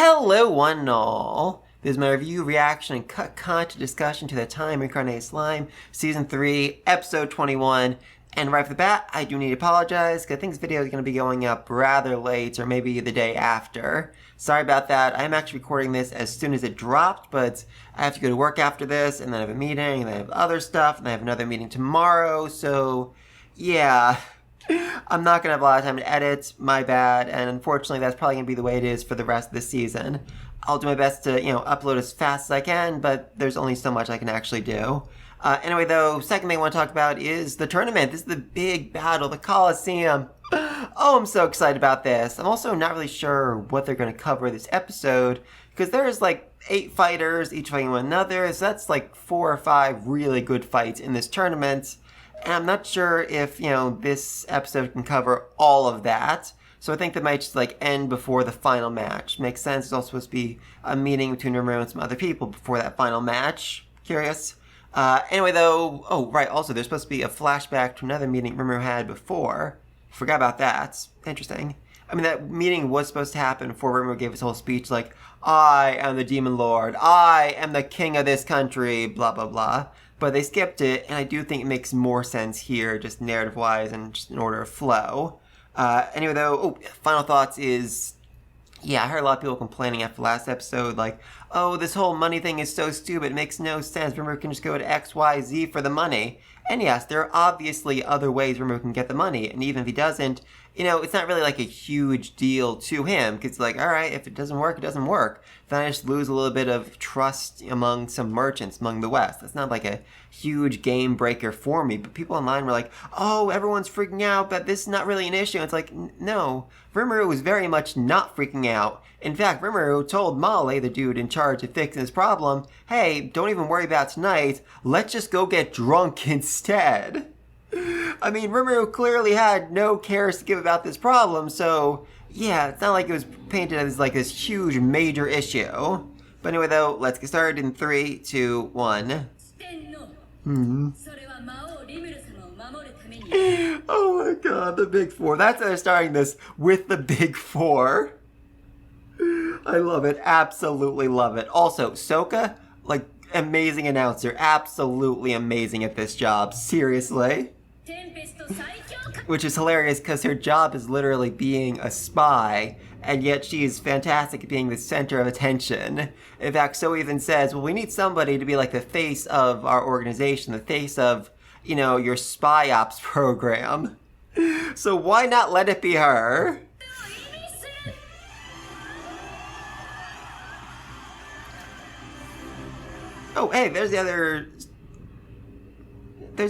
Hello one and all! This is my review, reaction, and cut content discussion to the Time Reincarnated Slime, Season 3, Episode 21. And right off the bat, I do need to apologize, because I think this video is going to be going up rather late, or maybe the day after. Sorry about that. I'm actually recording this as soon as it dropped, but I have to go to work after this, and then I have a meeting, and then I have other stuff, and I have another meeting tomorrow, so yeah. I'm not going to have a lot of time to edit, my bad, and unfortunately that's probably going to be the way it is for the rest of the season. I'll do my best to, upload as fast as I can, but there's only so much I can actually do. Anyway, though, second thing I want to talk about is the tournament. This is the big battle, the Coliseum. Oh, I'm so excited about this. I'm also not really sure what they're going to cover this episode, because there's like 8 fighters, each fighting one another, so that's like 4 or 5 really good fights in this tournament. And I'm not sure if, this episode can cover all of that. So I think that might just end before the final match. Makes sense. There's also supposed to be a meeting between Rimuru and some other people before that final match. Curious. Anyway, though, oh, right, also, there's supposed to be a flashback to another meeting Rimuru had before. Forgot about that. Interesting. I mean, that meeting was supposed to happen before Rimuru gave his whole speech, like, I am the Demon Lord, I am the king of this country, blah, blah, blah. But they skipped it, and I do think it makes more sense here, just narrative-wise and just in order of flow. Anyway, though, final thoughts is, yeah, I heard a lot of people complaining after the last episode, like, oh, this whole money thing is so stupid, it makes no sense, Rimuru can just go to X, Y, Z for the money. And yes, there are obviously other ways Rimuru can get the money, and even if he doesn't, it's not really like a huge deal to him, because it's like, alright, if it doesn't work, it doesn't work. Then I just lose a little bit of trust among some merchants among the West. That's not like a huge game breaker for me, but people online were like, oh, everyone's freaking out, but this is not really an issue. It's like, no, Rimuru was very much not freaking out. In fact, Rimuru told Molly, the dude in charge of fixing this problem, hey, don't even worry about tonight, let's just go get drunk instead. I mean, Rimuru clearly had no cares to give about this problem, so yeah, it's not like it was painted as like this huge major issue. But anyway, though, let's get started in 3, 2, 1. Oh my god, the big 4. That's how they're starting this, with the big 4. I love it. Absolutely love it. Also, Sokka, amazing announcer. Absolutely amazing at this job. Seriously. Which is hilarious because her job is literally being a spy, and yet she is fantastic at being the center of attention. In fact, So even says, well, we need somebody to be like the face of our organization, the face of, your spy ops program. So why not let it be her? Oh, hey, there's the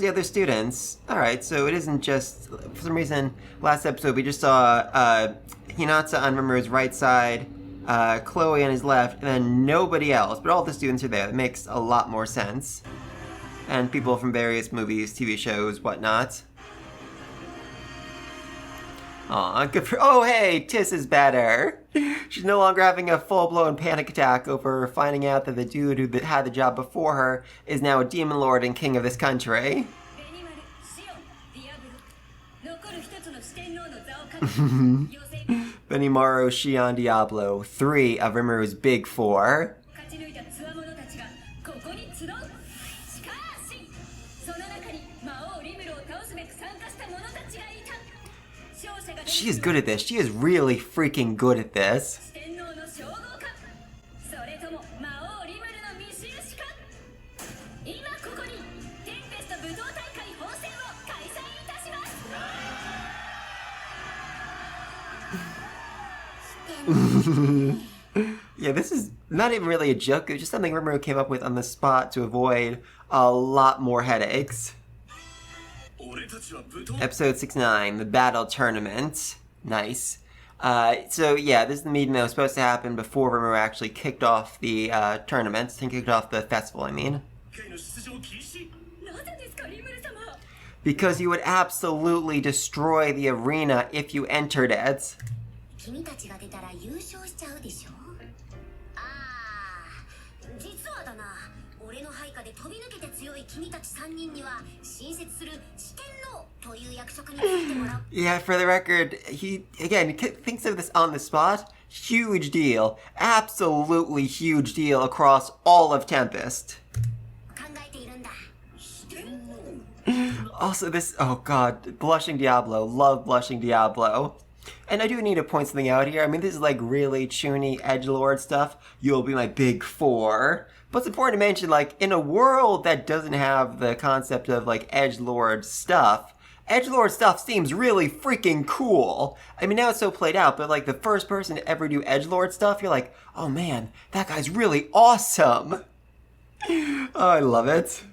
other students. Alright, so it isn't just, for some reason, last episode we just saw Hinata on Rimuru's right side, Chloe on his left, and then nobody else, but all the students are there. That makes a lot more sense. And people from various movies, TV shows, whatnot. Aw, good for- oh hey, Tiss is better! She's no longer having a full-blown panic attack over finding out that the dude who had the job before her is now a demon lord and king of this country. Benimaru, Shion, Diablo, 3 of Rimuru's big 4. She is good at this. She is really freaking good at this. Yeah, this is not even really a joke. It was just something Rimuru came up with on the spot to avoid a lot more headaches. Episode 69, the Battle Tournament. Nice. So yeah, this is the meeting that was supposed to happen before Rimuru actually kicked off the tournament. Kicked off the festival, I mean. Because you would absolutely destroy the arena if you entered it. Yeah, for the record, he thinks of this on the spot. Huge deal. Absolutely huge deal across all of Tempest. Also, this, oh god, Blushing Diablo. Love Blushing Diablo. And I do need to point something out here. I mean, this is like really chuny edgelord stuff. You'll be my big four. But it's important to mention, like, in a world that doesn't have the concept of, like, edgelord stuff seems really freaking cool. I mean, now it's so played out, but, like, the first person to ever do edgelord stuff, you're like, oh man, that guy's really awesome. Oh, I love it.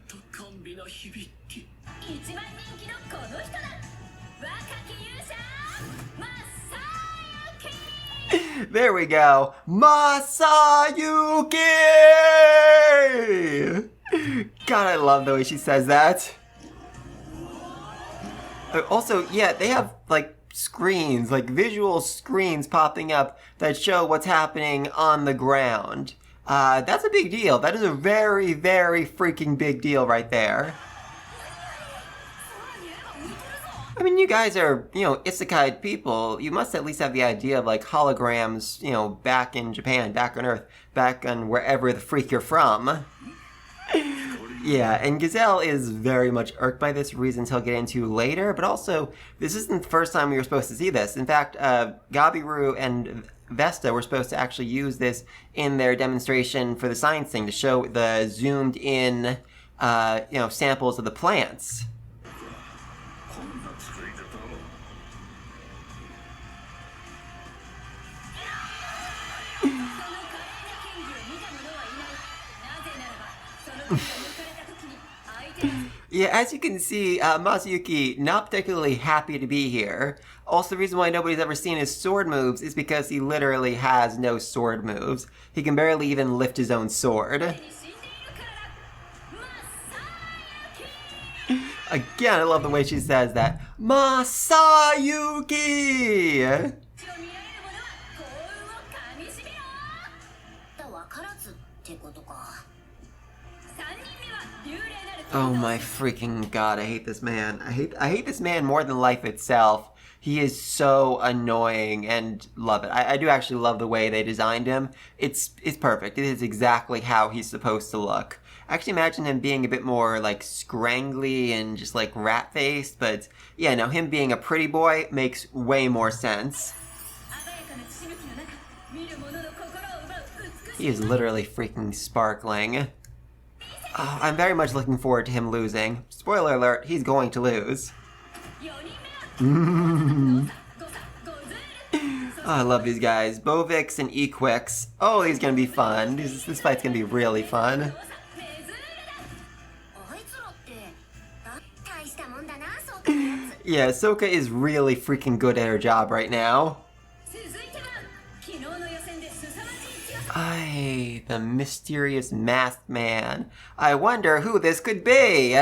There we go. Masayuki! God, I love the way she says that. Also, yeah, they have, like, screens, like visual screens popping up that show what's happening on the ground. That's a big deal. That is a very, very freaking big deal right there. I mean, you guys are, isekai people. You must at least have the idea of, like, holograms, back in Japan, back on Earth, back on wherever the freak you're from. Yeah, and Gazelle is very much irked by this, reasons he'll get into later, but also, this isn't the first time we were supposed to see this. In fact, Gabiru and Vesta were supposed to actually use this in their demonstration for the science thing to show the zoomed in, samples of the plants. Yeah, as you can see, Masayuki not particularly happy to be here. Also, the reason why nobody's ever seen his sword moves is because he literally has no sword moves. He can barely even lift his own sword. Again, I love the way she says that. Masayuki! Oh my freaking god, I hate this man. I hate this man more than life itself. He is so annoying and love it. I do actually love the way they designed him. It's perfect. It is exactly how he's supposed to look. I actually imagine him being a bit more like scrangly and just like rat-faced, but yeah, no, him being a pretty boy makes way more sense. He is literally freaking sparkling. Oh, I'm very much looking forward to him losing. Spoiler alert, he's going to lose. Oh, I love these guys. Bovix and Equix. Oh, he's gonna be fun. This fight's gonna be really fun. Yeah, Soka is really freaking good at her job right now. Aye, the mysterious masked man. I wonder who this could be.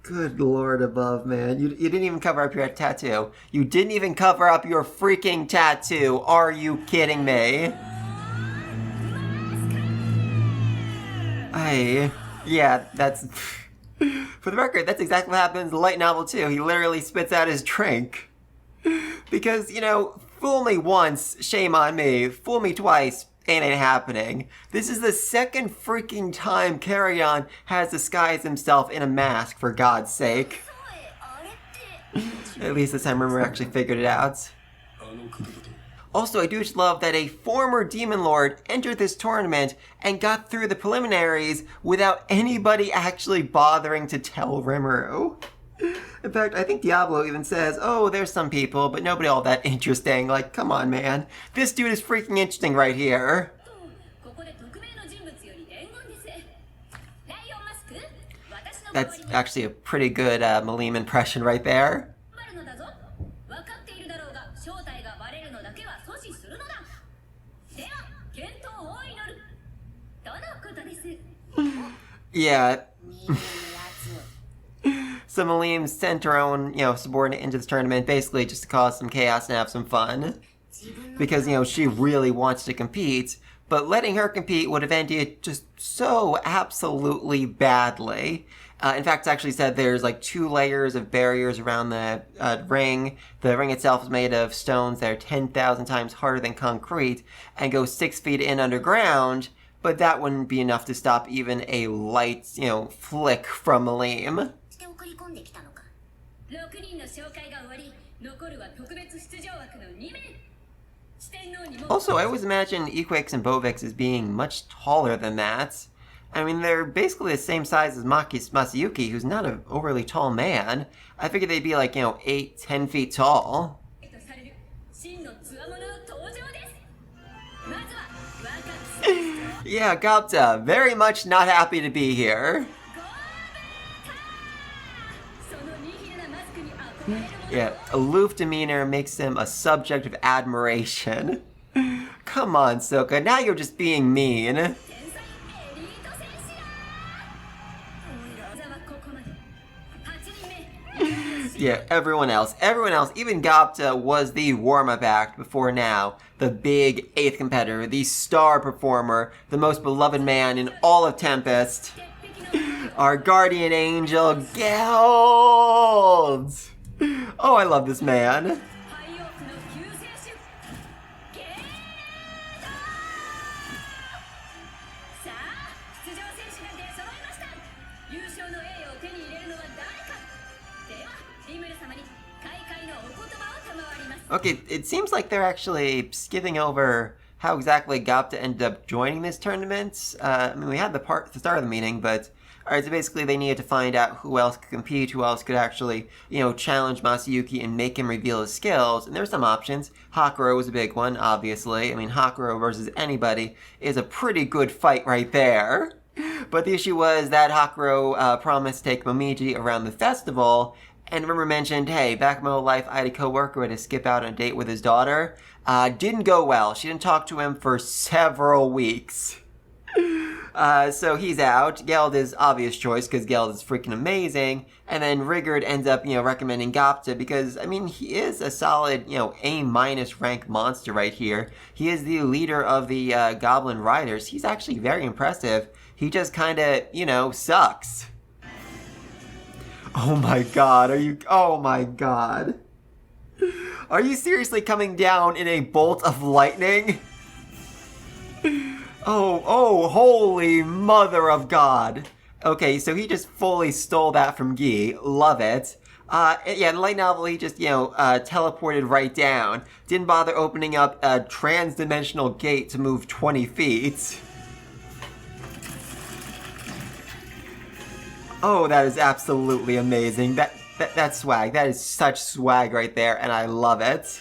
Good lord above, man. You didn't even cover up your tattoo. You didn't even cover up your freaking tattoo. Are you kidding me? Aye. Yeah, that's... For the record, that's exactly what happens in the light novel too. He literally spits out his drink. Because, fool me once, shame on me. Fool me twice, ain't happening. This is the second freaking time Carrion has disguised himself in a mask, for God's sake. At least this time Rimuru actually figured it out. Also, I do just love that a former Demon Lord entered this tournament and got through the preliminaries without anybody actually bothering to tell Rimuru. In fact, I think Diablo even says, oh, there's some people, but nobody all that interesting. Like, come on, man. This dude is freaking interesting right here. That's actually a pretty good Malim impression right there. Yeah. So Malim sent her own, subordinate into this tournament basically just to cause some chaos and have some fun. Because, she really wants to compete, but letting her compete would have ended just so absolutely badly. In fact, it's actually said there's like 2 layers of barriers around the ring. The ring itself is made of stones that are 10,000 times harder than concrete and go 6 feet in underground, but that wouldn't be enough to stop even a light, flick from Malim. Also, I always imagine Equix and Bovix as being much taller than that. I mean, they're basically the same size as Masayuki, who's not an overly tall man. I figured they'd be like, 8, 10 feet tall. Yeah, Gapta, very much not happy to be here. Yeah, aloof demeanor makes him a subject of admiration. Come on, Sokka, now you're just being mean. Yeah, everyone else, even Gapta was the warm-up act before now. The big 8th competitor, the star performer, the most beloved man in all of Tempest. Our guardian angel, Geld! Oh, I love this man. Okay, it seems like they're actually skipping over how exactly Gapta ended up joining this tournament. I mean, we had the part at the start of the meeting, but alright, so basically they needed to find out who else could compete, who else could actually, challenge Masayuki and make him reveal his skills. And there's some options. Hakuro was a big one, obviously. I mean, Hakuro versus anybody is a pretty good fight right there. But the issue was that Hakuro promised to take Momiji around the festival, and Rimuru mentioned, hey, back in my old life, I had a coworker who had to skip out on a date with his daughter. Didn't go well. She didn't talk to him for several weeks. So he's out. Geld is obvious choice because Geld is freaking amazing. And then Rigard ends up, recommending Gapta because, I mean, he is a solid, A- rank monster right here. He is the leader of the Goblin Riders. He's actually very impressive. He just kind of, sucks. Oh my god, oh my god. Are you seriously coming down in a bolt of lightning? Oh, holy mother of God. Okay, so he just fully stole that from Guy. Love it. Yeah, in the light novel, he just, teleported right down. Didn't bother opening up a trans-dimensional gate to move 20 feet. Oh, that is absolutely amazing. That's swag. That is such swag right there, and I love it.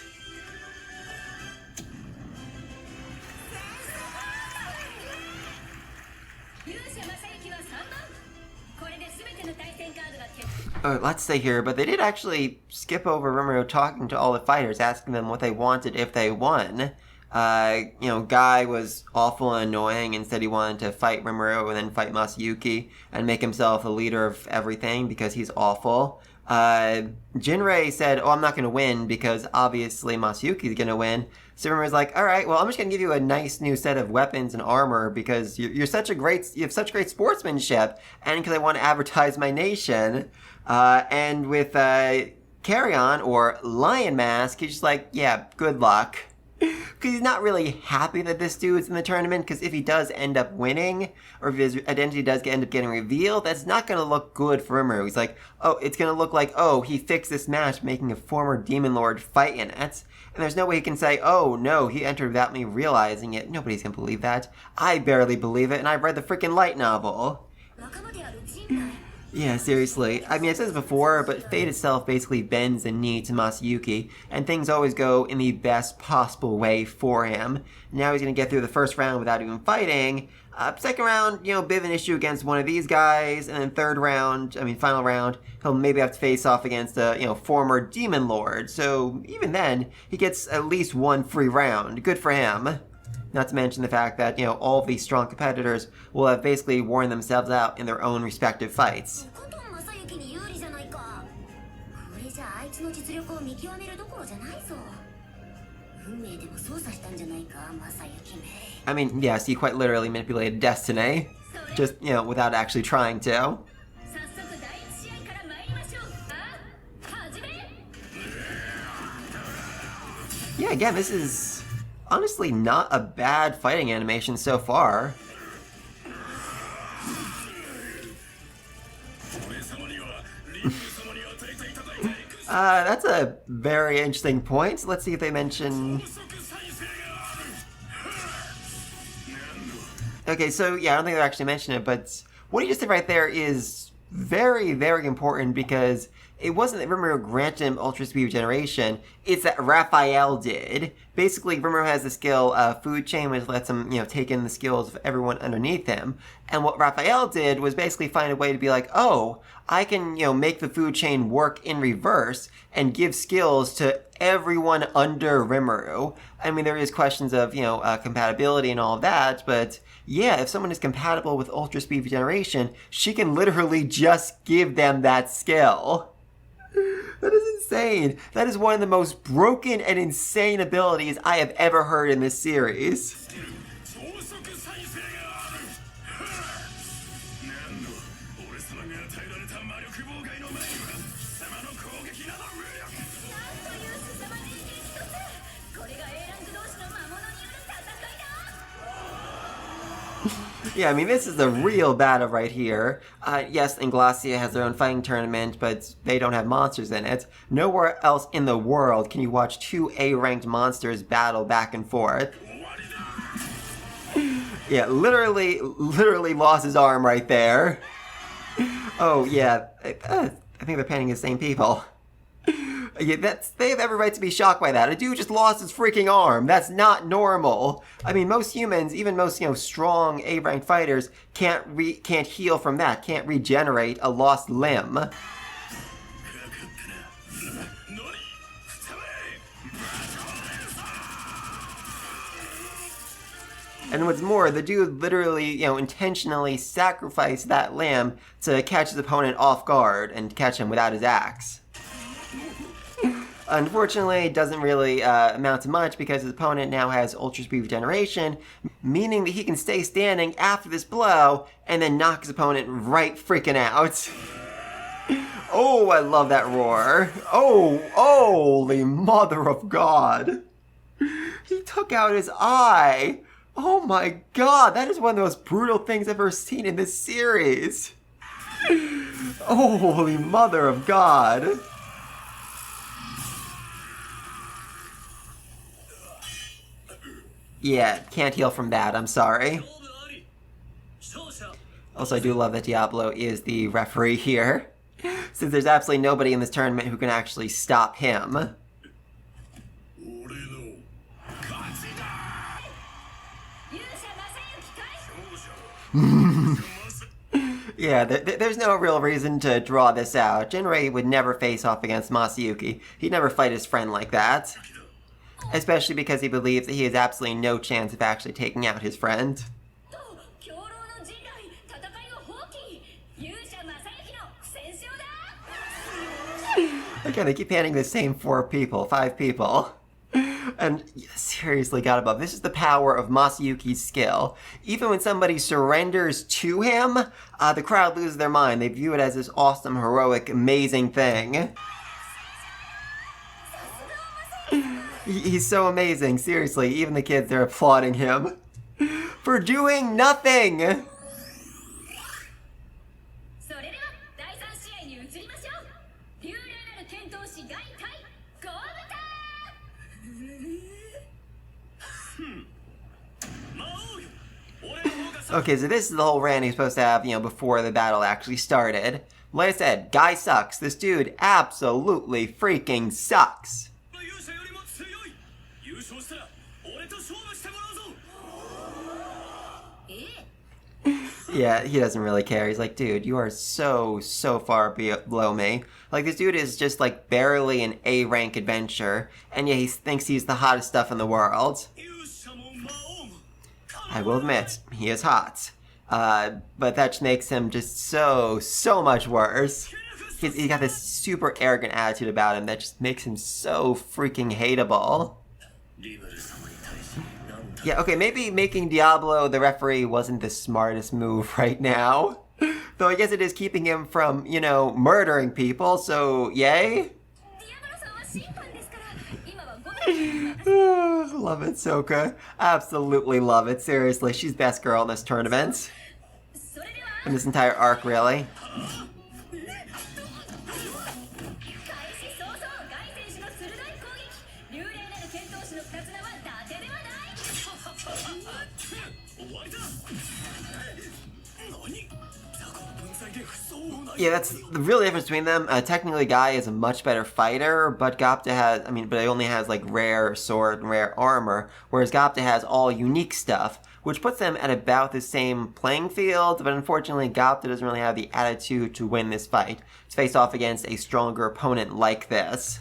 Let's stay here, but they did actually skip over Rimuru talking to all the fighters, asking them what they wanted if they won. Guy was awful and annoying and said he wanted to fight Rimuru and then fight Masayuki and make himself the leader of everything because he's awful. Jinrei said, I'm not going to win because obviously Masayuki's going to win. So Rimuru's like, alright, well, I'm just going to give you a nice new set of weapons and armor because you have such great sportsmanship and because I want to advertise my nation. And with Carrion or Lion Mask, he's just like, yeah, good luck. Because he's not really happy that this dude's in the tournament, because if he does end up winning, or if his identity does end up getting revealed, that's not going to look good for Rimuru. He's like, it's going to look like, he fixed this match making a former Demon Lord fight in it. And there's no way he can say, no, he entered without me realizing it. Nobody's going to believe that. I barely believe it, and I've read the freaking light novel. Yeah, seriously. I mean, I said this before, but fate itself basically bends the knee to Masayuki, and things always go in the best possible way for him. Now he's going to get through the first round without even fighting. Second round, bit of an issue against one of these guys, and then final round, he'll maybe have to face off against a, former Demon Lord. So even then, he gets at least one free round. Good for him. Not to mention the fact that, all of these strong competitors will have basically worn themselves out in their own respective fights. I mean, yes, he quite literally manipulated destiny. Just, without actually trying to. Yeah, again, this is honestly not a bad fighting animation so far. That's a very interesting point. Let's see if they mention... Okay, so yeah, I don't think they actually mentioned it, but what you just did right there is very, very important because it wasn't that Rimuru granted him Ultra Speed Regeneration, it's that Raphael did. Basically, Rimuru has the skill Food Chain, which lets him, take in the skills of everyone underneath him. And what Raphael did was basically find a way to be like, oh, I can, make the food chain work in reverse and give skills to everyone under Rimuru. I mean, there is questions of, compatibility and all of that, but yeah, if someone is compatible with Ultra Speed Regeneration, she can literally just give them that skill. That is insane. That is one of the most broken and insane abilities I have ever heard in this series. Yeah, I mean, this is the real battle right here. Yes, Inglacia has their own fighting tournament, but they don't have monsters in it. Nowhere else in the world can you watch two A-ranked monsters battle back and forth. Yeah, literally lost his arm right there. Oh, yeah, I think they're painting the same people. Yeah, they have every right to be shocked by that. A dude just lost his freaking arm. That's not normal. I mean, most humans, even most, strong A-ranked fighters, can't heal from that, can't regenerate a lost limb. And what's more, the dude literally, intentionally sacrificed that limb to catch his opponent off guard and catch him without his axe. Unfortunately, it doesn't really amount to much because his opponent now has Ultra Speed Regeneration, meaning that he can stay standing after this blow and then knock his opponent right freaking out. Oh, I love that roar. Oh, holy mother of God. He took out his eye. Oh my God, that is one of the most brutal things I've ever seen in this series. Oh, holy mother of God. Yeah, can't heal from that, I'm sorry. Also, I do love that Diablo is the referee here, since there's absolutely nobody in this tournament who can actually stop him. Yeah, there's no real reason to draw this out. Jinrei would never face off against Masayuki. He'd never fight his friend like that. Especially because he believes that he has absolutely no chance of actually taking out his friend. Again, they keep handing the same 5 people. And seriously, God above, this is the power of Masayuki's skill. Even when somebody surrenders to him, the crowd loses their mind. They view it as this awesome, heroic, amazing thing. He's so amazing, seriously. Even the kids, they're applauding him for doing nothing. Okay, so this is the whole rant he's supposed to have, before the battle actually started. Like I said, guy sucks. This dude absolutely freaking sucks. Yeah, he doesn't really care. He's like, dude, you are so far below me. Like, this dude is just, like, barely an A-rank adventurer, and yeah, he thinks he's the hottest stuff in the world. I will admit, he is hot. But that just makes him just so much worse. He's got this super arrogant attitude about him that just makes him so freaking hateable. Yeah, okay, maybe making Diablo the referee wasn't the smartest move right now. Though I guess it is keeping him from, you know, murdering people, so yay? Love it, Soka. Absolutely love it. Seriously, she's best girl in this tournament. In this entire arc, really. Yeah, that's the real difference between them. Technically, Guy is a much better fighter, but Gapta has, but he only has like rare sword and rare armor, whereas Gapta has all unique stuff, which puts them at about the same playing field, but unfortunately, Gapta doesn't really have the attitude to win this fight, to face off against a stronger opponent like this.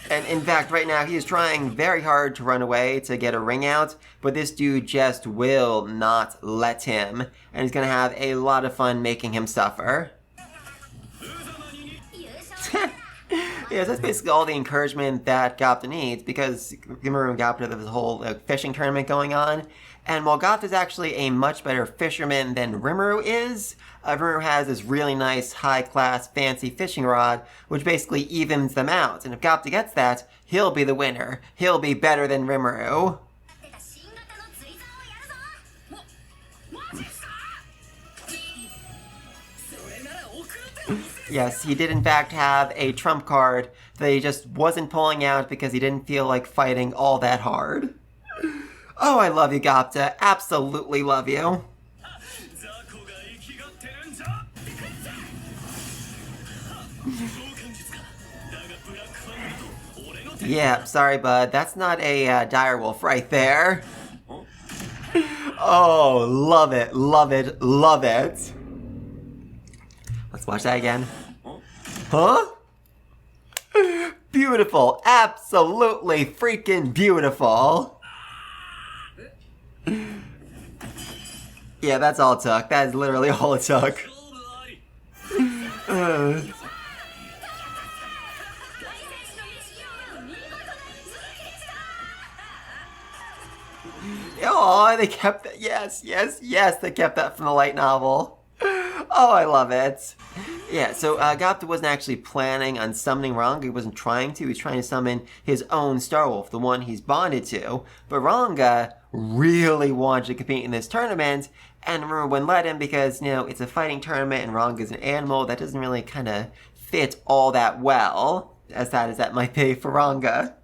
And in fact, right now, he is trying very hard to run away to get a ring out, but this dude just will not let him, and he's going to have a lot of fun making him suffer. Yes, that's basically all the encouragement that Gapta needs, because Rimuru and Gapta have this whole fishing tournament going on, and while Gapta is actually a much better fisherman than Rimuru is, Rimuru has this really nice, high-class, fancy fishing rod, which basically evens them out, and if Gapta gets that, he'll be the winner. He'll be better than Rimuru. Yes, he did in fact have a trump card that he just wasn't pulling out because he didn't feel like fighting all that hard. Oh, I love you, Gapta. Absolutely love you. Yeah, sorry, bud. That's not a direwolf right there. Oh, love it, love it, love it. Let's watch that again. Huh? Beautiful. Absolutely freaking beautiful. Yeah, that's all it took. That is literally all it took. Oh, they kept that. Yes, yes, yes, they kept that from the light novel. Oh, I love it. Yeah, so Gapta wasn't actually planning on summoning Ranga. He wasn't trying to. He was trying to summon his own Starwolf, the one he's bonded to. But Ranga really wanted to compete in this tournament, and Rimuru wouldn't let him because, you know, it's a fighting tournament and Ranga's an animal. That doesn't really kind of fit all that well, as sad as that might be for Ranga.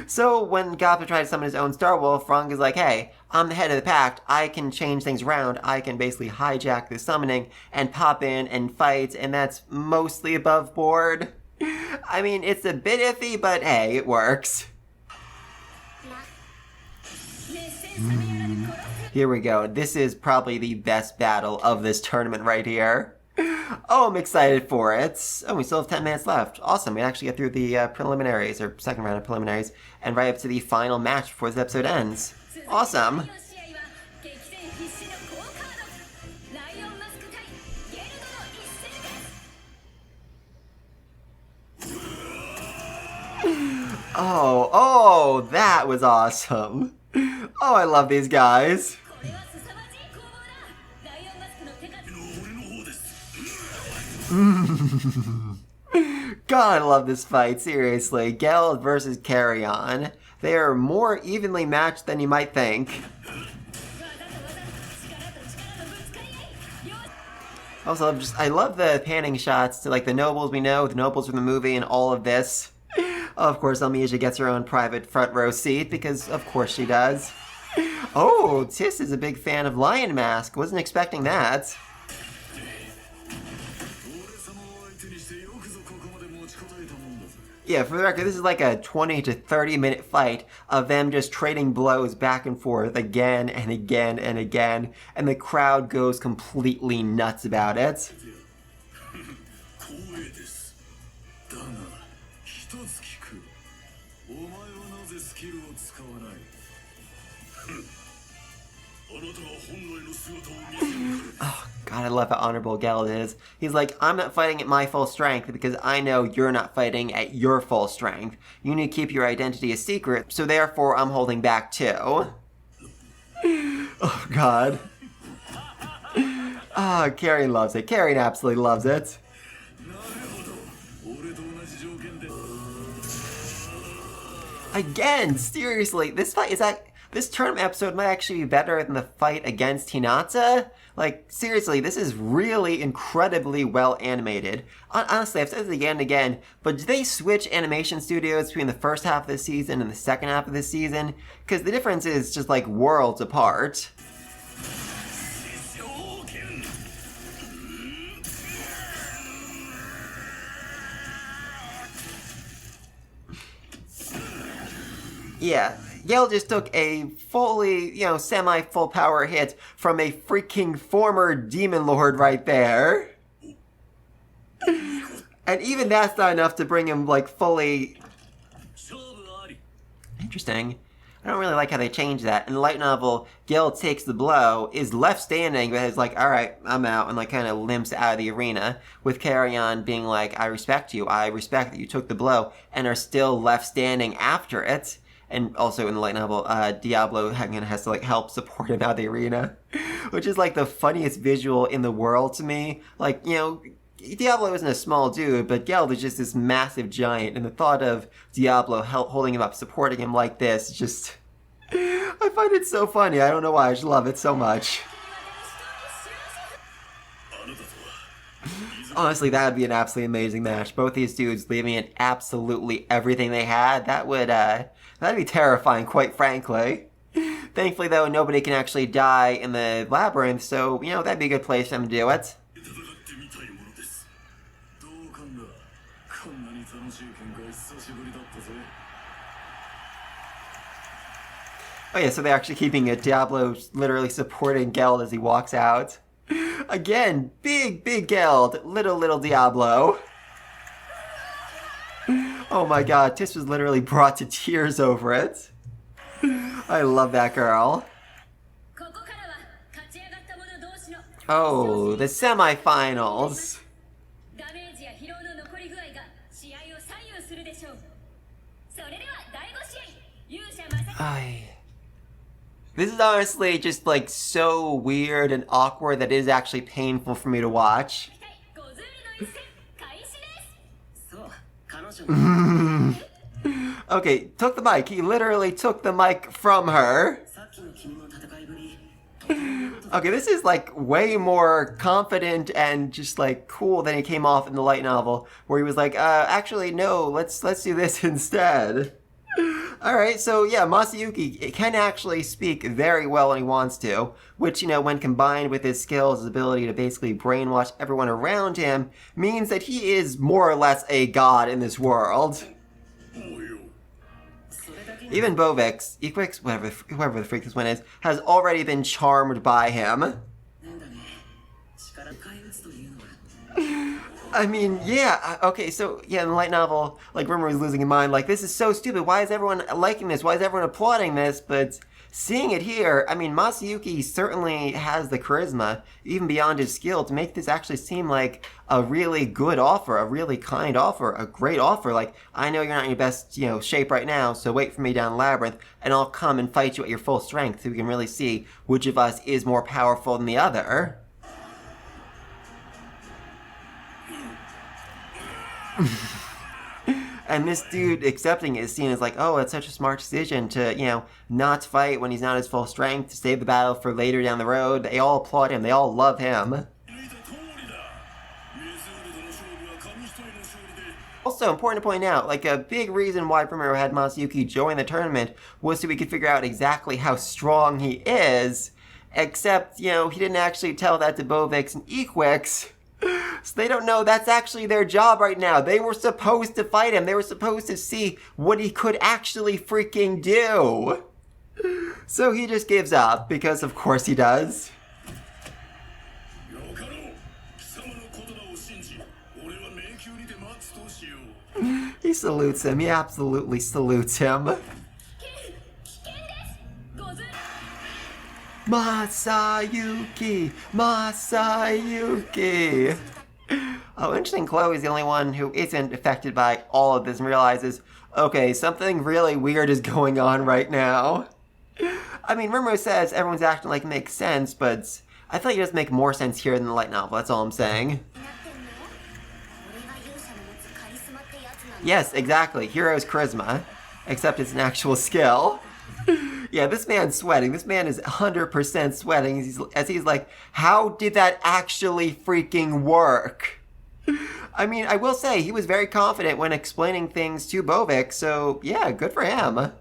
So when Gapta tried to summon his own Starwolf, Ranga's like, hey, I'm the head of the pact, I can change things around, I can basically hijack the summoning and pop in and fight, and that's mostly above board. I mean, it's a bit iffy, but hey, it works. Here we go. This is probably the best battle of this tournament right here. Oh, I'm excited for it. Oh, we still have 10 minutes left. Awesome. We actually get through the preliminaries, or second round of preliminaries, and right up to the final match before this episode ends. Awesome. Oh, that was awesome. Oh, I love these guys. God, I love this fight, seriously. Gel versus Carrion. They are more evenly matched than you might think. Also, I love the panning shots to like the nobles we know, the nobles from the movie, and all of this. Of course, Elmisia gets her own private front row seat, because of course she does. Oh, Tis is a big fan of Lion Mask. Wasn't expecting that. Yeah, for the record, this is like a 20 to 30 minute fight of them just trading blows back and forth again and again and again, and the crowd goes completely nuts about it. Oh, God, I love how honorable Geld is. He's like, I'm not fighting at my full strength because I know you're not fighting at your full strength. You need to keep your identity a secret, so therefore I'm holding back too. Oh, God. Ah, Karen loves it. Karen absolutely loves it. Again, seriously, this fight this tournament episode might actually be better than the fight against Hinata. Like, seriously, this is really incredibly well animated. Honestly, I've said this again and again, but do they switch animation studios between the first half of the season and the second half of the season? Because the difference is just like worlds apart. Yeah, Gale just took a fully, semi-full power hit from a freaking former demon lord right there. And even that's not enough to bring him, like, fully... Interesting. I don't really like how they changed that. In the light novel, Gale takes the blow, is left standing, but is like, alright, I'm out, and, like, kind of limps out of the arena, with Carrion being like, I respect you, I respect that you took the blow, and are still left standing after it. And also in the light novel, Diablo has to like help support him out of the arena, which is like the funniest visual in the world to me. Like, Diablo isn't a small dude, but Geld is just this massive giant, and the thought of Diablo holding him up, supporting him like this, just... I find it so funny. I don't know why, I just love it so much. Honestly, that would be an absolutely amazing match. Both these dudes leaving it absolutely everything they had. That'd be terrifying, quite frankly. Thankfully, though, nobody can actually die in the labyrinth, so, that'd be a good place for them to do it. Oh yeah, so they're actually keeping it. Diablo literally supporting Geld as he walks out. Again, big Geld, little Diablo. Oh my god, Tiss was literally brought to tears over it. I love that girl. Oh, the semifinals. This is honestly just like so weird and awkward that it is actually painful for me to watch. Okay, took the mic. He literally took the mic from her. Okay, this is like way more confident and just like cool than he came off in the light novel, where he was like, actually no, let's do this instead. Alright, so yeah, Masayuki can actually speak very well when he wants to, which, when combined with his skills, his ability to basically brainwash everyone around him, means that he is more or less a god in this world. Even Bovix, Equix, whoever the freak this one is, has already been charmed by him. I mean, yeah, okay, so, yeah, in the light novel, like, Rimuru is losing his mind, like, this is so stupid, why is everyone liking this, why is everyone applauding this, but seeing it here, I mean, Masayuki certainly has the charisma, even beyond his skill, to make this actually seem like a really good offer, a really kind offer, a great offer, like, I know you're not in your best, shape right now, so wait for me down the labyrinth, and I'll come and fight you at your full strength, so we can really see which of us is more powerful than the other. And this dude accepting it is seen as like, oh, it's such a smart decision to, not fight when he's not at his full strength, to save the battle for later down the road. They all applaud him. They all love him. Also, important to point out, like, a big reason why Rimuru had Masayuki join the tournament was so we could figure out exactly how strong he is, except, he didn't actually tell that to Bovix and Equix. So they don't know that's actually their job right now. They were supposed to fight him. They were supposed to see what he could actually freaking do. So he just gives up, because of course he does. He salutes him. He absolutely salutes him. Masayuki! Masayuki! Oh, interesting, Chloe's the only one who isn't affected by all of this and realizes, okay, something really weird is going on right now. I mean, Rimuru says everyone's acting like it makes sense, but I feel like it does make more sense here than the light novel, that's all I'm saying. Yes, exactly, hero's charisma. Except it's an actual skill. Yeah, this man's sweating. This man is 100% sweating as he's like, how did that actually freaking work? I mean, I will say, he was very confident when explaining things to Bovik, so yeah, good for him.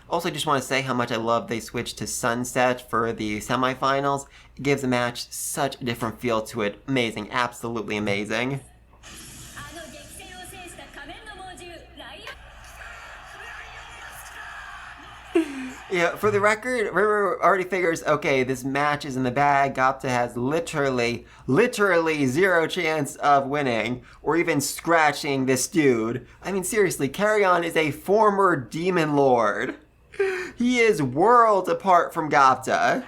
Also, just want to say how much I love they switched to sunset for the semifinals. It gives the match such a different feel to it. Amazing, absolutely amazing. Yeah, for the record, Rimuru already figures, okay, this match is in the bag. Gapta has literally zero chance of winning or even scratching this dude. I mean, seriously, Carrion is a former demon lord. He is worlds apart from Gapta.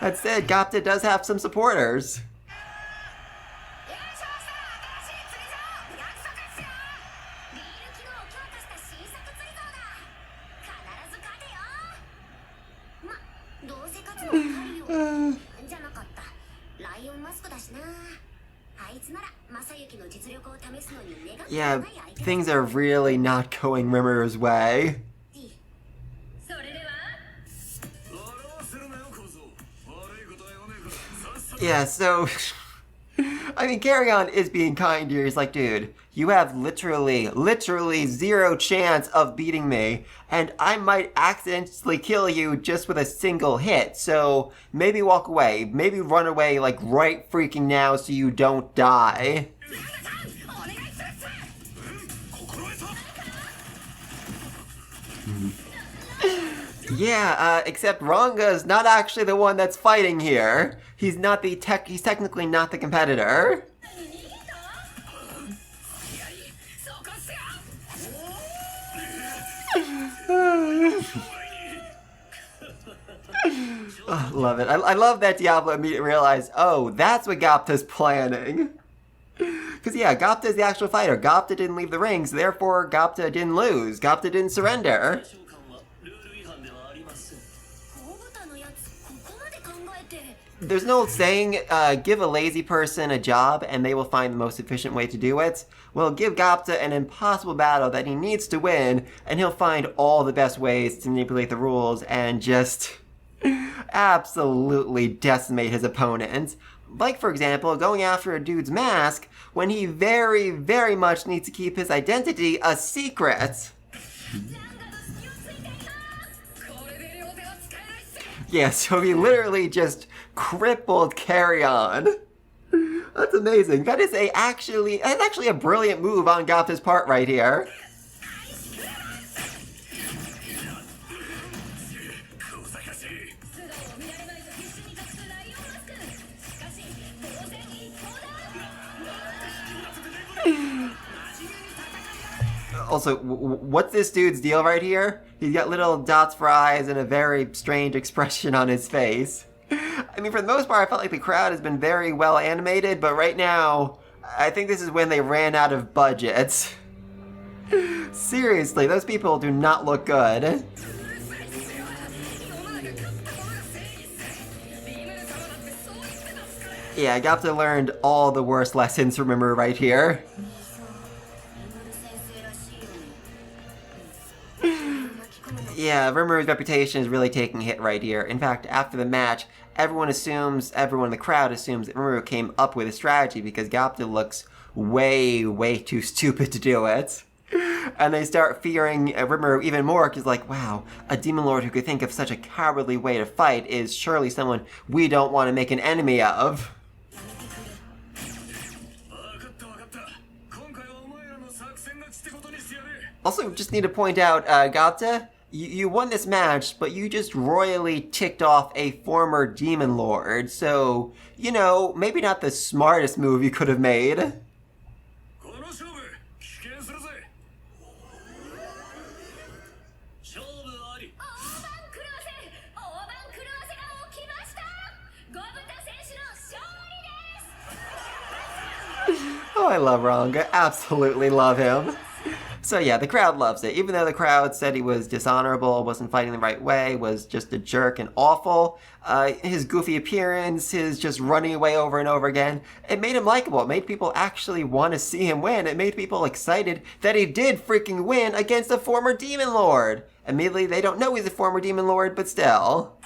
That said, Gapta does have some supporters. Yeah, things are really not going Rimuru's way. Yeah, so I mean, Carrion is being kind here. He's like, dude, you have literally zero chance of beating me, and I might accidentally kill you just with a single hit. So maybe walk away, maybe run away like right freaking now so you don't die. Yeah, except Ranga's not actually the one that's fighting here. He's technically not the competitor. Oh, love it. I love that Diablo immediately realized, oh, that's what Gapta's planning. Because, yeah, Gapta's the actual fighter. Gapta didn't leave the ring, so therefore Gapta didn't lose. Gapta didn't surrender. There's an old saying, give a lazy person a job and they will find the most efficient way to do it. Well, give Gapta an impossible battle that he needs to win, and he'll find all the best ways to manipulate the rules and just absolutely decimate his opponent. Like, for example, going after a dude's mask when he very, very much needs to keep his identity a secret. Yeah, so he literally just crippled Carrion. That's amazing. That is actually a brilliant move on Gapta's part right here. Also, what's this dude's deal right here? He's got little dots for eyes and a very strange expression on his face. I mean, for the most part, I felt like the crowd has been very well animated, but right now, I think this is when they ran out of budget. Seriously, those people do not look good. Yeah, Gapta learned all the worst lessons from Rimuru right here. Yeah, Rimuru's reputation is really taking a hit right here. In fact, after the match, everyone in the crowd assumes that Rimuru came up with a strategy because Gapta looks way too stupid to do it. And they start fearing Rimuru even more because, like, wow, a demon lord who could think of such a cowardly way to fight is surely someone we don't want to make an enemy of. Also, just need to point out, Gapta, you won this match, but you just royally ticked off a former demon lord, so, you know, maybe not the smartest move you could have made. Oh, I love Ranga. Absolutely love him. So yeah, the crowd loves it. Even though the crowd said he was dishonorable, wasn't fighting the right way, was just a jerk and awful, his goofy appearance, his just running away over and over again, it made him likable. It made people actually want to see him win. It made people excited that he did freaking win against a former Demon Lord. Immediately, they don't know he's a former Demon Lord, but still.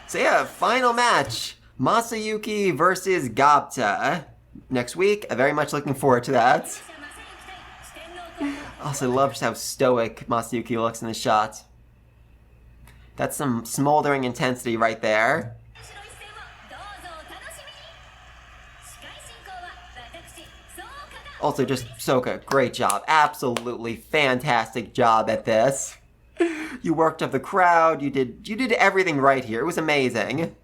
So yeah, final match. Masayuki versus Gapta. Next week, I'm very much looking forward to that. Also, love just how stoic Masayuki looks in the shot. That's some smoldering intensity right there. Also, just Soka, great job. Absolutely fantastic job at this. You worked up the crowd, you did everything right here. It was amazing.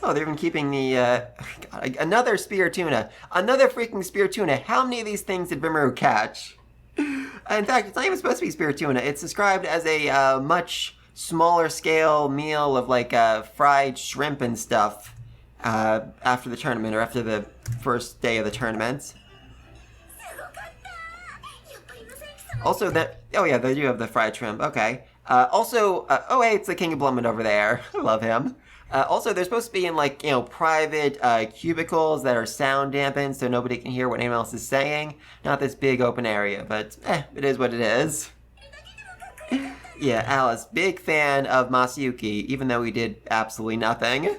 Oh, they're even keeping the, God, another spear tuna. Another freaking spear tuna. How many of these things did Rimuru catch? In fact, it's not even supposed to be spear tuna. It's described as a much smaller scale meal of like fried shrimp and stuff after the tournament, or after the first day of the tournament. Also, oh yeah, they do have the fried shrimp. Okay. Oh hey, it's the King of Blumman over there. I love him. Also, they're supposed to be in, like, you know, private cubicles that are sound dampened so nobody can hear what anyone else is saying. Not this big open area, but it is what it is. Yeah, Alice, big fan of Masayuki, even though he did absolutely nothing.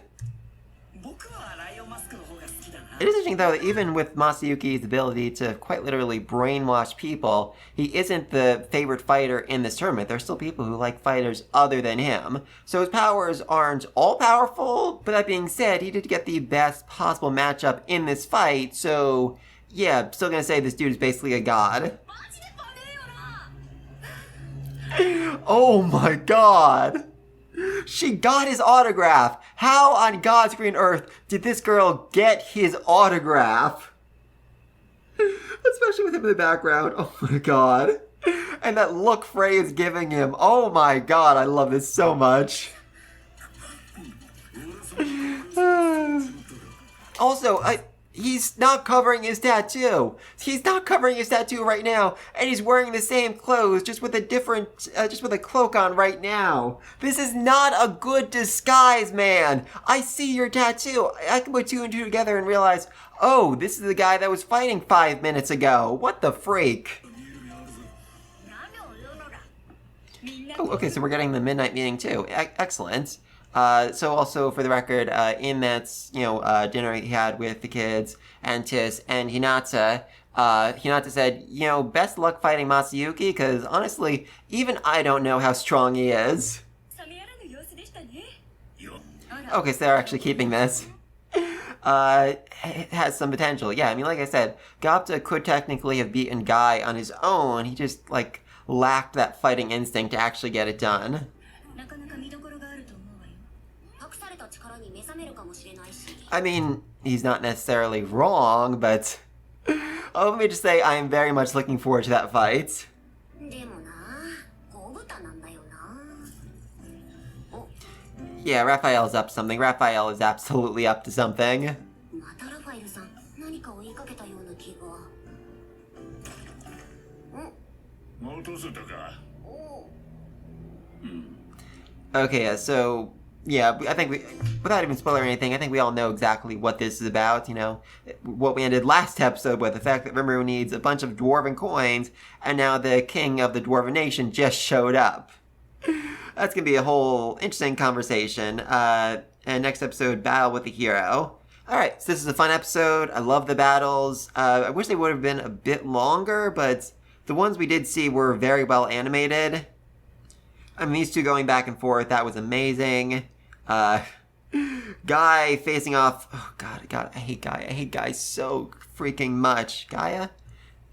It is interesting, though, that even with Masayuki's ability to quite literally brainwash people, he isn't the favorite fighter in this tournament. There's still people who like fighters other than him. So his powers aren't all-powerful, but that being said, he did get the best possible matchup in this fight, so yeah, I'm still gonna say this dude is basically a god. Oh my god! She got his autograph! How on God's green earth did this girl get his autograph? Especially with him in the background. Oh my god. And that look Frey is giving him. Oh my god, I love this so much. Also, he's not covering his tattoo. He's not covering his tattoo right now, and he's wearing the same clothes, just with a different, just with a cloak on right now. This is not a good disguise, man. I see your tattoo. I can put two and two together and realize, oh, this is the guy that was fighting 5 minutes ago. What the freak? Oh, okay, so we're getting the midnight meeting too. Excellent. So also for the record, in that, you know, dinner he had with the kids and Tis and Hinata, Hinata said, you know, best luck fighting Masayuki, because honestly, even I don't know how strong he is. Okay, so they're actually keeping this. It has some potential. Yeah, I mean, like I said, Gapta could technically have beaten Guy on his own. He just, like, lacked that fighting instinct to actually get it done. I mean, he's not necessarily wrong, but let me just say I am very much looking forward to that fight. Yeah, Raphael's up to something. Raphael is absolutely up to something. Okay, so yeah, I think without even spoiling anything, I think we all know exactly what this is about, you know, what we ended last episode with, the fact that Rimuru needs a bunch of dwarven coins, and now the king of the dwarven nation just showed up. That's gonna be a whole interesting conversation, and next episode, Battle with the Hero. Alright, so this is a fun episode, I love the battles, I wish they would have been a bit longer, but the ones we did see were very well animated. I mean, these two going back and forth, that was amazing. Guy facing off... Oh, God, I hate Guy. I hate Guy so freaking much. Gaia?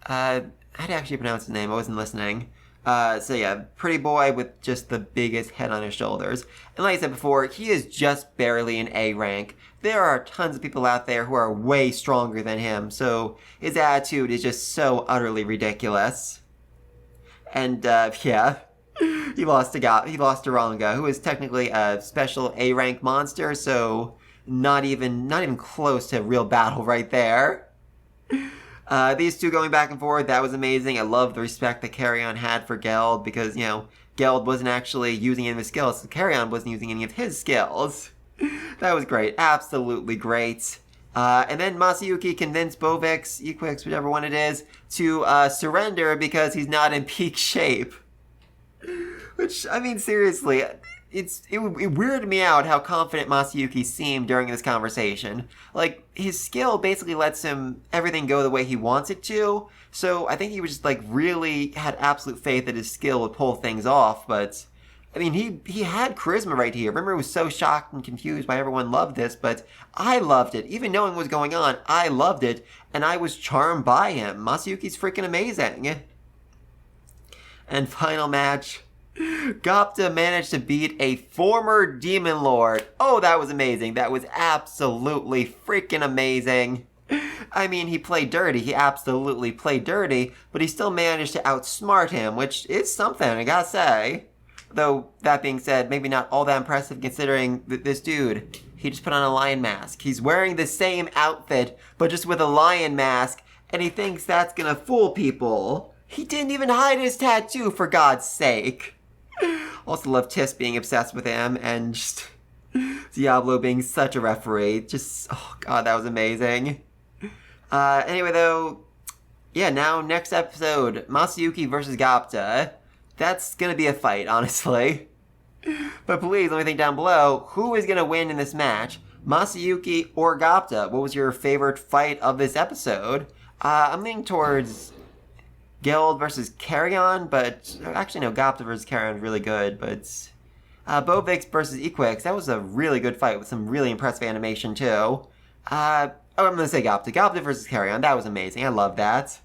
How do you actually pronounce his name? I wasn't listening. So yeah, pretty boy with just the biggest head on his shoulders. And like I said before, he is just barely an A rank. There are tons of people out there who are way stronger than him, so his attitude is just so utterly ridiculous. And, yeah... He lost to Ranga, who is technically a special A rank monster, so not even close to a real battle right there. These two going back and forth, that was amazing. I love the respect that Carrion had for Geld, because, you know, Geld wasn't actually using any of his skills, so Carrion wasn't using any of his skills. That was great. Absolutely great. And then Masayuki convinced Bovix, Equix, whichever one it is, to surrender because he's not in peak shape. Which, I mean, seriously, it weirded me out how confident Masayuki seemed during this conversation. Like, his skill basically lets him everything go the way he wants it to, so I think he was just, like, really had absolute faith that his skill would pull things off, but, I mean, he had charisma right here. Rimuru was so shocked and confused why everyone loved this, but I loved it. Even knowing what was going on, I loved it, and I was charmed by him. Masayuki's freaking amazing. And final match, Gopta managed to beat a former Demon Lord. Oh, that was amazing. That was absolutely freaking amazing. I mean, he played dirty. He absolutely played dirty, but he still managed to outsmart him, which is something, I gotta say. Though, that being said, maybe not all that impressive considering this dude, he just put on a lion mask. He's wearing the same outfit, but just with a lion mask, and he thinks that's gonna fool people. He didn't even hide his tattoo, for God's sake. Also love Tis being obsessed with him, and just Diablo being such a referee. Just, oh god, that was amazing. Anyway though, yeah, now next episode, Masayuki versus Gopta. That's gonna be a fight, honestly. But please, let me think down below, who is gonna win in this match? Masayuki or Gopta? What was your favorite fight of this episode? I'm leaning towards Geld versus Carrion, but actually no, Gopta versus Carrion is really good, but Bovix versus Equix, that was a really good fight with some really impressive animation too. I'm gonna say Gopta. Gopta versus Carrion, that was amazing, I love that.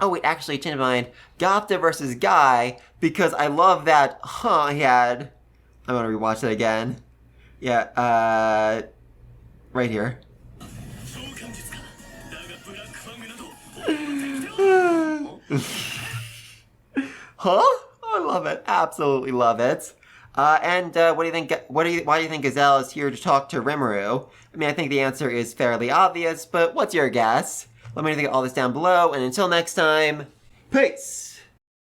Oh wait, actually, change my mind, Gopta versus Guy, because I love that, he had, I'm gonna rewatch that again. Yeah, right here. Huh? I love it. Absolutely love it. And what do you think? Why do you think Gazelle is here to talk to Rimuru? I mean, I think the answer is fairly obvious, but what's your guess? Let me know all this down below, and until next time, peace.